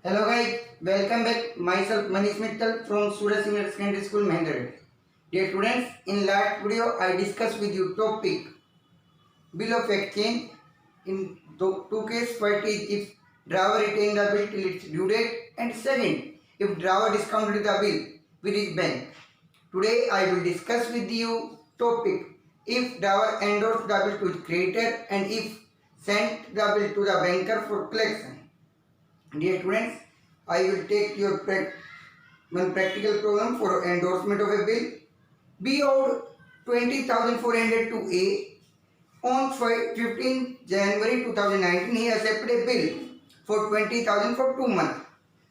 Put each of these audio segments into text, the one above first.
Hello guys, welcome back. Myself Manish Mittal from Suraj Senior Secondary School, Mahendra. Dear students, in last video I discussed with you topic bill of exchange in two cases. First is if driver retain the bill till its due date, and second if driver discounted the bill with his bank. Today I will discuss with you topic if driver endorsed the bill to its creditor and if sent the bill to the banker for collection. Dear students, I will take your one practical problem for endorsement of a bill. B owed 20,400 to A. On 15 January 2019, he accepted a bill for 20,000 for 2 months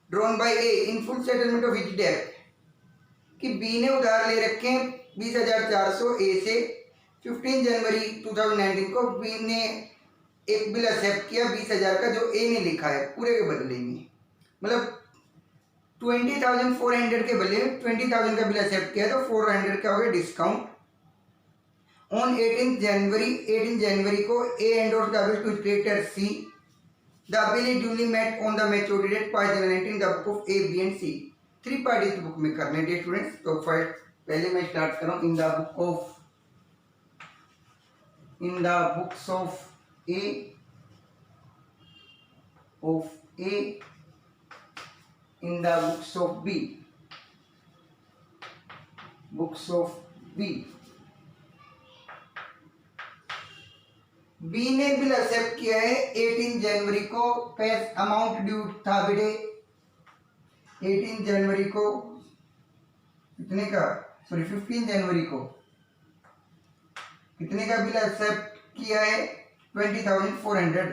drawn by A in full settlement of his debt. कि B ने उधार ले रखे हैं 20,400 A से 15 जनवरी 2019 को B ने एक बिल एक्सेप्ट किया 20,000 का जो A ने लिखा है पूरे के बदले में, मतलब 20,400 के बदले 20,000 का बिल एक्सेप्ट किया तो 400 का हो गया डिस्काउंट. ऑन 18 जनवरी को A endorse the bill to creditor C. The bill is duly met on the maturity date 5 January 19 the book of A, B and C. 3 part इस बुक में करने हैं स्टूडेंट्स. तो फर्स्ट पहले मैं स्टार्ट कर रहा हूँ इन the books of A in the books of B. B ने बिल एक्सेप्ट किया है 18 जनवरी को. पैस अमाउंट ड्यू था बिडे 18 जनवरी को कितने का, सॉरी 15 जनवरी को कितने का बिल एक्सेप्ट किया है 20,400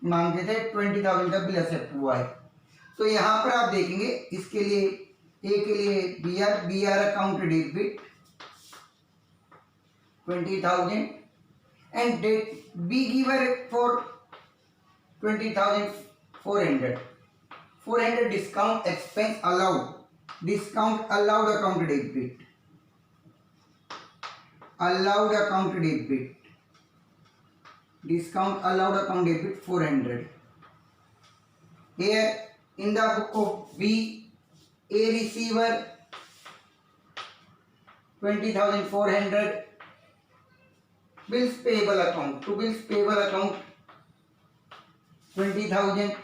मांगे थे, 20,000 का बिल एक्सेप्ट हुआ है. तो यहाँ पर आप देखेंगे इसके लिए ए के लिए B R account debit 20,000 and date B giver for 20,400 discount expense allowed account debit 400. Here in the book of B, A receiver 20,400. Bills payable account 20,000.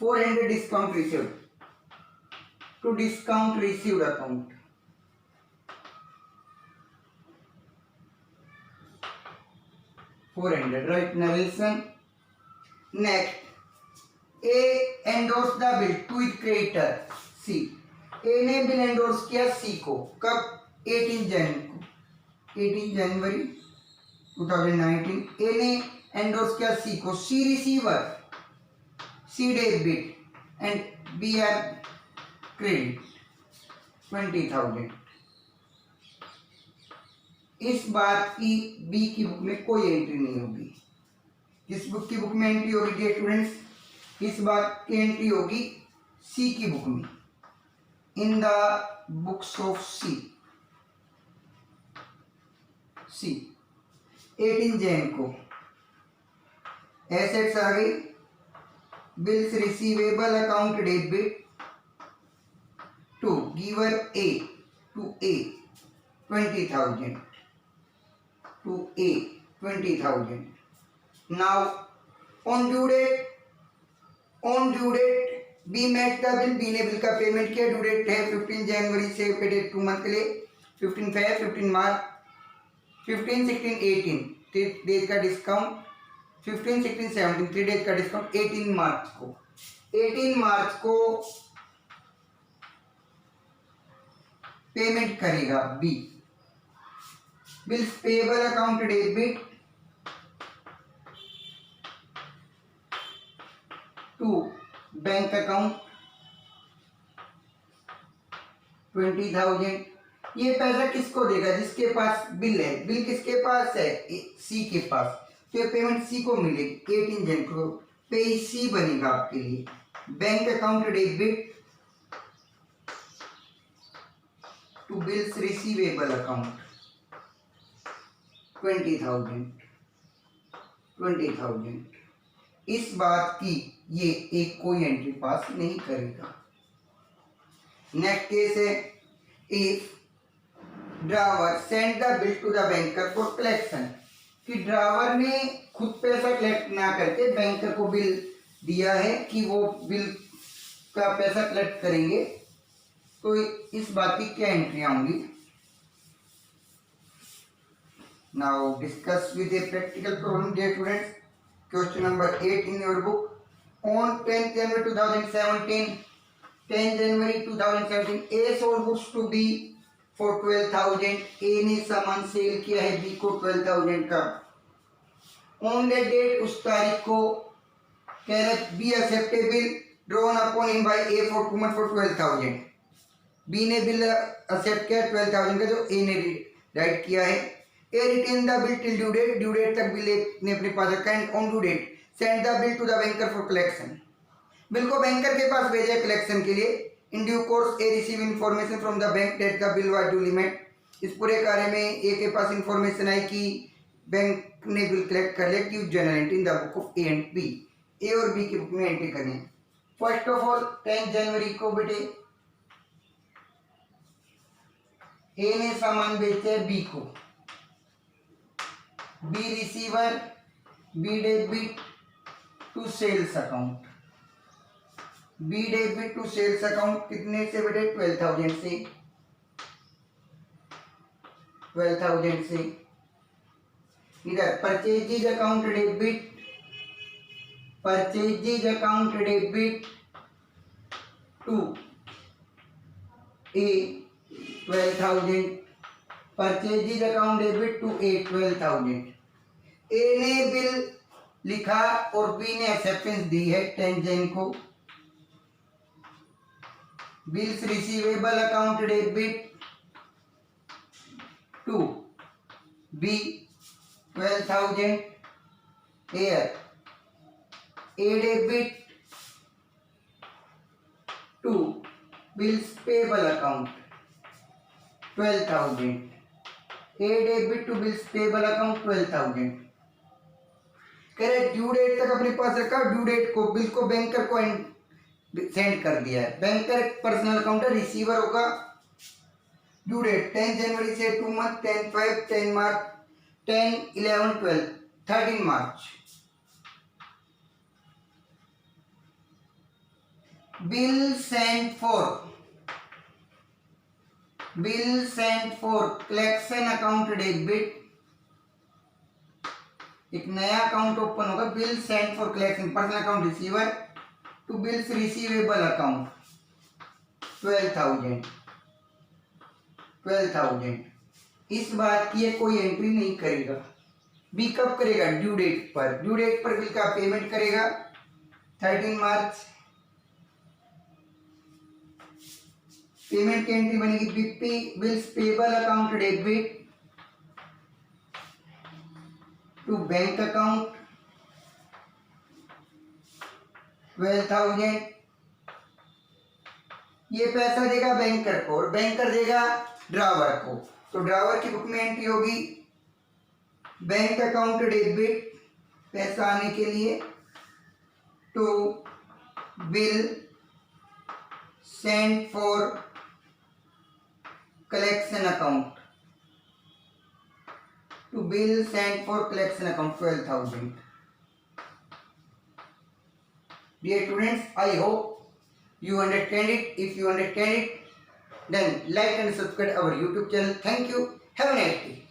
400 discount received to discount received account. Right, narration. Next, A endorse the bill to it creditor C. A ने bill endorse किया C को कब, 18 जनवरी 2019. A ने endorse किया C को. C receiver, C debit and B R credit 20,000. इस बात की B की बुक में कोई एंट्री नहीं होगी. किस बुक की बुक में एंट्री होगी स्टूडेंट्स, इस बात की एंट्री होगी सी की बुक में. In the books of C 18 Jan को एसेट्स आ गई. Bills receivable account debit to giver A 20,000 to A 20,000. Now on due date B met the bill. B ने बिल का पेमेंट किया. ड्यू डेट है 15 जनवरी से पेड 2 मंथ के लिए 15 फेब 15 मार्च 15 16 18 3 डेज का डिस्काउंट 15 16 17 3 डेज का डिस्काउंट. 18 मार्च को पेमेंट करेगा B. Bills payable account debit to bank account 20,000. ये पैसा किसको देगा, जिसके पास बिल है. बिल किसके पास है, सी के पास. तो ये पेमेंट सी को मिलेगी 18 जन को. पे सी बनेगा आपके लिए. Bank account debit to bills receivable account 20,000. इस बात की ये एक कोई एंट्री पास नहीं करेगा। नेक्स्ट केस है, if drawer send the bill to the banker for collection, कि ड्रावर ने खुद पैसा कलेक्ट ना करके बैंकर को बिल दिया है कि वो बिल का पैसा कलेक्ट करेंगे, तो इस बात की क्या एंट्री आऊंगी। Now discuss with a practical problem dear students. Question number 8 in your book. On 10th January 2017, 10 January 2017, A sold goods to B for 12,000. A ने सामान सेल किया है B को 12,000 का। On that date, उस तारीख को कह रहे B accept a bill drawn upon him by A for 2 months for 12,000. B ने बिल एक्सेप्ट किया 12,000 का जो A ने राइट किया है। A retain the bill till due date, due date तक बिल ने अपने पास रखा है। On due date send the bill to the banker for collection, bill को बैंकर के पास भेजा कलेक्शन के लिए। In due course A receive information from the bank that the bill was duly met, इस पूरे कार्य में ए के पास इन्फॉर्मेशन आई कि बैंक ने बिल कलेक्ट कर लिया। Give journal entry in the book of A and B, A और बी की बुक में एंट्री करनी है। फर्स्ट ऑफ ऑल 10 जनवरी को बेटे ए ने सामान बेचा है बी को, B receiver, B debit to sales account, B debit to sales account कितने से बेटे 12,000 से, 12,000 से। इधर purchases account debit, purchases account debit to A 12,000, purchases account debit to A 12,000। A ने बिल लिखा और बी ने एक्सेप्टेंस दी है 10 जन को। Bills receivable account debit to B 12,000, air A debit to bills payable account 12,000, A debit to bills payable account 12,000। कह रहे due date तक अपने पास रखा, ड्यू डेट को बिल को बैंकर को सेंड कर दिया है। बैंकर पर्सनल अकाउंट है, रिसीवर होगा। ड्यू डेट 10 जनवरी से 2 month, 10 5, 10 March, 10 11 12, 13 March. Bill send for collection account debit, एक नया अकाउंट ओपन होगा। Bill send for collection personal account receiver to bills receivable account 12,000, 12,000। इस बात की कोई एंट्री नहीं करेगा। बी कब करेगा? ड्यू डेट पर। ड्यू डेट पर बिल का पेमेंट करेगा 13 मार्च। पेमेंट की एंट्री बनेगी BP bills payable account debit to bank account 12,000। ये पैसा देगा बैंकर को और बैंकर देगा ड्रावर को, तो ड्रावर की बुक में एंट्री होगी बैंक अकाउंट डेबिट पैसा आने के लिए to bill send for collection account, to bill sent for collection account 12,000. Dear students, I hope you understand it. If you understand it, then like and subscribe our YouTube channel. Thank you. Have a nice day.